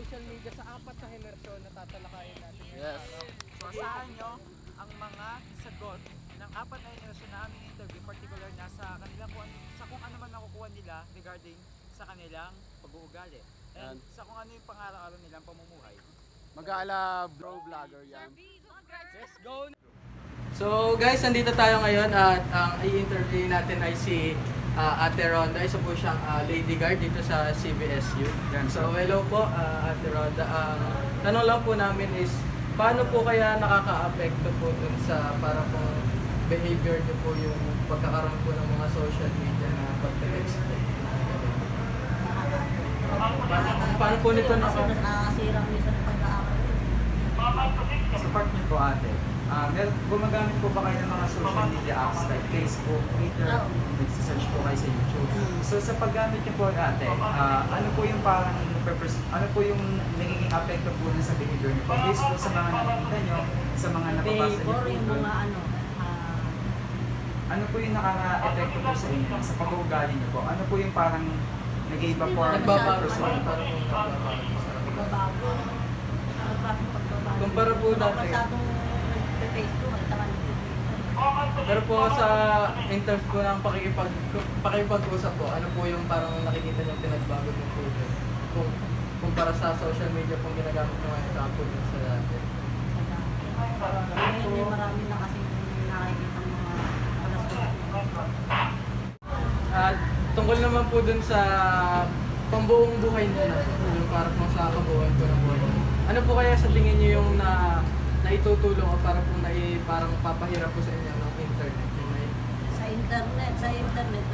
social media sa apat na henerasyon na tatalakayin natin ngayong Yes. araw. So asahan nyo ang mga sagot ng apat na henerasyon na aming interview, particular na sa kanilang kung ano man nakukuha nila regarding sa kanilang pag-uugali. And sa kung ano yung pang-araw-araw nilang pamumuhay. Mag-aala bro vlogger yan. Let's go! So guys, nandito tayo ngayon at ang i-interview natin ay si Ate Rhonda. Isa po siyang lady guard dito sa CBSU. So hello po Ate Rhonda. Tanong lang po namin is, paano po kaya nakaka-apekto po dun sa para pong behavior niyo po yung pagkakaroon po ng mga social media na pag-text? Paano po nito nakakasira minsan ng pag-aaral? Sa part niyo po ate, gumagamit po ba kayo ng mga social media apps like Facebook, Twitter, nagsisearch po kayo sa YouTube? So sa paggamit niyo po ate, ano po yung parang ano po yung nagiging apekto po sa behavior niyo po? Based po sa mga nakikita niyo, sa mga nababasa niyo po yung doon, mga ano po yung nakaka-epekto po sa inyo, sa pag-uugali niyo po? Ano po yung parang nag-iiba po ang nagbabago sa inyo? pagbabago. Kumpara po dati. Masyadong nag-Facebook at saka Pero po sa interview po ng pakikipag-usap po, ano po yung parang nakikita niyo pinagbago ng po doon? Kung kumpara sa social media pong ginagamit nyo ngayon sa po dun sa dati. ngayon marami na kasi nakikita mga At tungkol naman po dun sa pambuong buhay nyo na, yung parang kung sa kabuuan po ng buhay. Ano po kaya sa tingin nyo yung naitutulong o para po parang papahirap po sa inyo ng internet? sa internet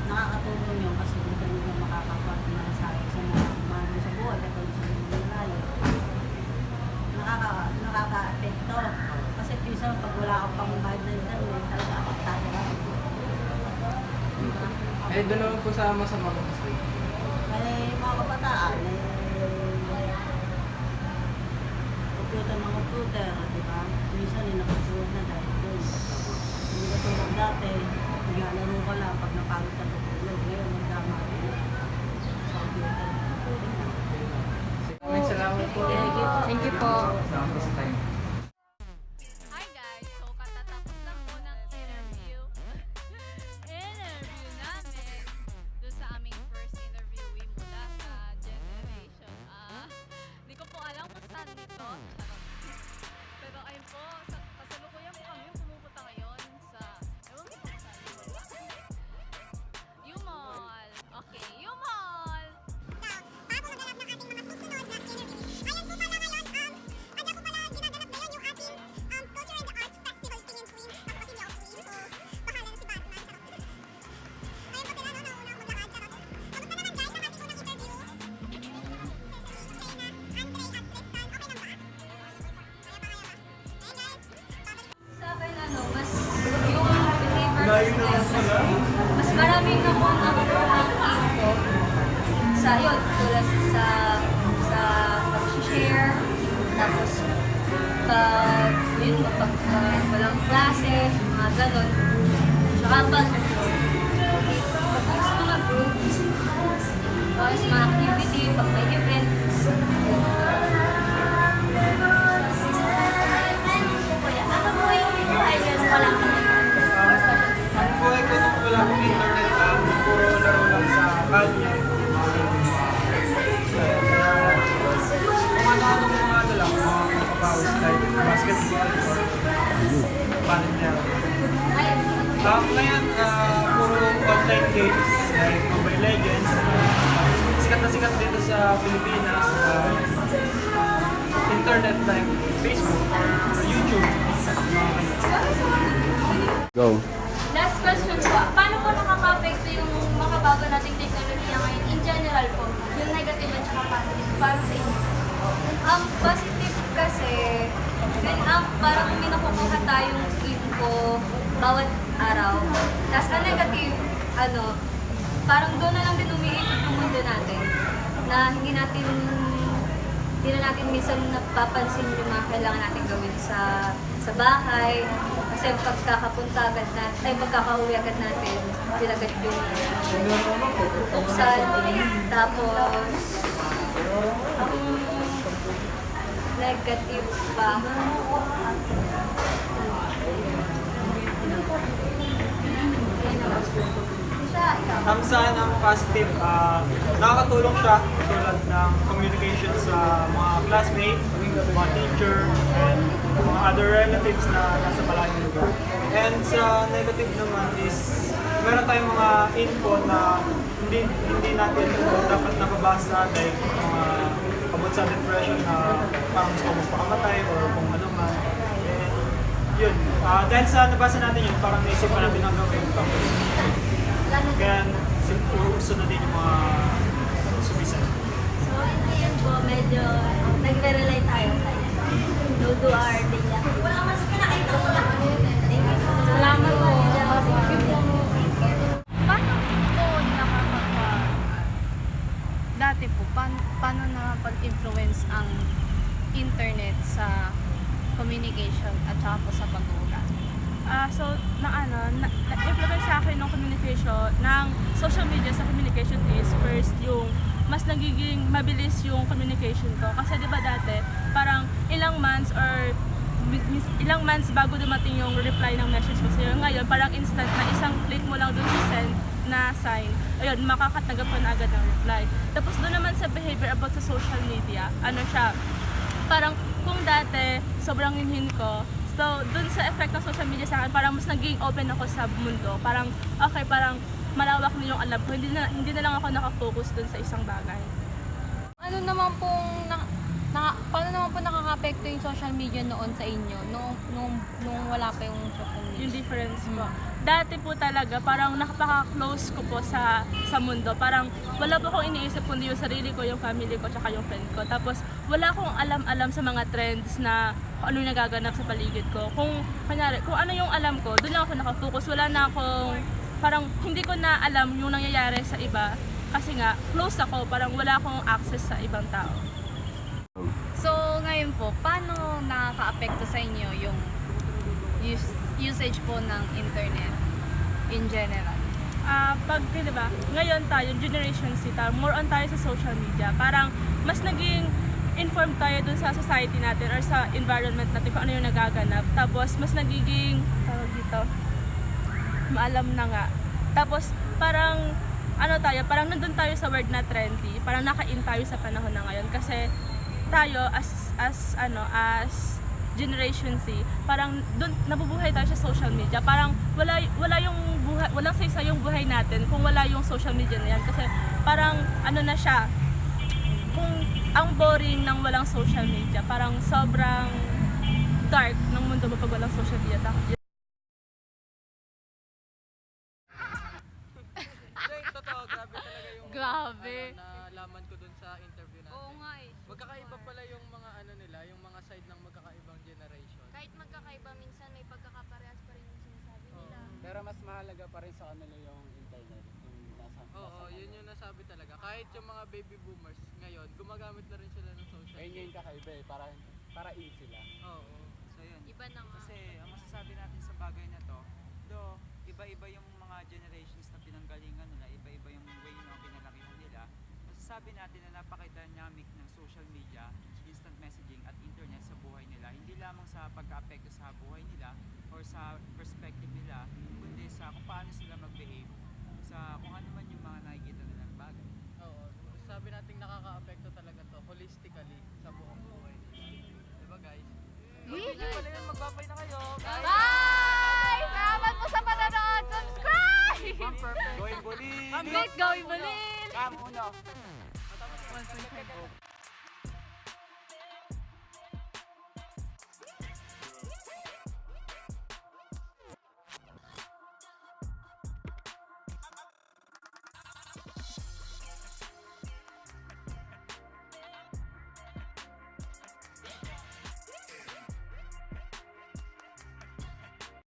nakakatulong yun kasi hindi nyo makakapag-na sa mga umano sa buhay katulad sa mga layo. Nakaka-apekto kasi minsan pag wala kang pangbayad na internet talaga apektado ka. Eh doon naman po sa masama mga sa'yo. Kaya mga kabataan computer, di ba? Minsan nakasuot na dahil doon. Hindi ka tulad dati, naglalaro ka lang pag napagod ka tutulog. Ngayon, magdama rin sa computer. Maraming salamat po. Thank you po. Salamat po sa time. Hi guys! So katatapos lang po ng interview namin doon sa aming first interviewee mula sa generation. Hindi ko po alam kung saan dito. Pero ayun po, kasalukuyan po kami pumupunta ngayon sa, ewan ko kung saan. U-Mall! Okay, U-Mall! Bago maganap ng ating mga susunod na interview. Ayan po pala ngayon, ada po pala ginaganap ngayon yung ating Culture and the Arts Festival King and Queen of Pasilyo of Queen. So, baka lang si Batman. Ayan po sila, no? Nauna maglakad. Tapos na naman guys, ang ating unang interview. Kaya na, Andrei at Tristan. Okay lang ba? Kaya pa. Ayan guys, babalik. Sa akin, mas yung behavior kasi mas maraming nakuha ng info sa yun, tulad sa pag-share, tapos pag walang klase, mga ganon. Tsaka pag sa mga groups, pag sa mga activity, pag may events. Ano po yung buhay yun? Walang Ang buhay ko nung wala akong internet, puro laro lang sa kalye. Kung ano-ano mga lang, mga kapawis like basketball or volleyball. Ngayon, puro online games like Mobile Legends. Sikat na sikat dito sa Pilipinas. Internet like Facebook or YouTube. Go. Last question po, paano po nakaka-apekto yung mga bago nating teknolohiya ngayon in general po, yung negative at saka positive, para sa inyo? Ang positive kasi, parang may nakukuha tayong info bawat araw. Tapos ang negative, parang doon na lang din umiikot yung mundo natin, na hindi na natin minsan napapansin yung mga kailangan natin gawin sa bahay. Kasi pagkakapunta agad natin, pagkakauwi agad natin, sila agad yung buksan. Tapos, negative ba? Siya, ikaw. Saan ang positive, nakakatulong siya tulad ng communication sa mga classmates, mga teacher, and mga other relatives na nasa malayong lugar. And sa negative naman is, meron tayong mga info na hindi natin dapat nababasa, like mga about sa depression na parang gusto mo pakamatay or kung ano man. And yun, dahil sa nabasa natin yun, parang naisip pa natin ang gawin. Tapos, kaya uso na din yung mga sumisan. So, hindi yun po, medyo nagre-relate tayo sa iyo. No do our thing lang. Wala mas kinakita ko lang. Thank you so much. Salamat po. Paano po dati po, paano nakapag-influence ang internet sa communication at saka po sa pag-uugat? Na-influence sa akin ng communication, ng social media sa communication is first yung mas nagiging mabilis yung communication ko. Kasi di ba dati, parang ilang months bago dumating yung reply ng message ko sa'yo. Ngayon, parang instant na isang click mo lang dun sa send na sign, ayun, makakatanggap ka na agad ng reply. Tapos doon naman sa behavior about sa social media, parang kung dati, sobrang hinhin ko, so, dun sa effect ng social media sa akin, parang mas naging open ako sa mundo. Parang, okay, parang malawak na yung alam ko. Hindi na lang ako nakafocus dun sa isang bagay. Ano naman pong, paano naman po nakaka-apekto yung social media noon sa inyo? Nung wala pa yung social media? Yung difference po. Dati po talaga, parang nakapaka-close ko po sa mundo. Parang wala po akong iniisip kundi yung sarili ko, yung family ko, tsaka yung friend ko. Tapos wala akong alam-alam sa mga trends na kung ano yung nagaganap sa paligid ko. Kung ano yung alam ko, doon lang ako nakafocus. Wala na akong, parang hindi ko na alam yung nangyayari sa iba. Kasi nga, close ako, parang wala akong access sa ibang tao. So, ngayon po, paano nakaka-apekto sa inyo yung usage po ng internet in general? Diba, ngayon tayo, Generation Z, more on tayo sa social media. Parang mas naging informed tayo dun sa society natin or sa environment natin kung ano yung nagaganap. Tapos mas nagiging, maalam na nga. Tapos parang, parang nandun tayo sa word na trendy. Parang naka-in tayo sa panahon na ngayon. Kasi tayo as Generation Z, parang doon nabubuhay tayo sa social media. Parang walang saysay yung buhay natin kung wala yung social media na yan. Kasi parang na siya, kung ang boring ng walang social media, parang sobrang dark ng mundo mo pag walang social media. Totoo, grabe talaga yung Grabe. nalaman ko dun sa interview natin. Oo nga eh. Magkakaiba pala yung mga nila, yung mga side ng magkakaibang generation. Kahit magkakaiba, minsan may pagkakaparehas pa rin yung sinasabi nila. Pero mas mahalaga pa rin sa kanila yung internet. Yung Oo, yun yung nasabi talaga. Kahit yung mga baby boomers ngayon, gumagamit na rin sila ng social Ayun media. yung kakaiba eh, para in sila. Oo. So yun. Iba na nga. Kasi ang masasabi natin sa bagay na to, iba-iba yung mga generations na pinanggalingan nila, iba-iba yung way na pinalakihan nila. Masasabi natin na napaka-dynamic ng social media, instant messaging at internet sa buhay nila. Hindi lamang sa pagka-apekto sa buhay nila or sa perspective nila, kundi sa kung paano sila mag-behave sa kung ano man yung mga nakikita nilang bagay. Oo. Sabi natin nakaka-apekto talaga to holistically sa buong buhay. Diba guys? Hindi pala yun, magbabay na kayo. Bye! Salamat po sa panonood! Subscribe! Going bully! Gawin mo Cam, uno!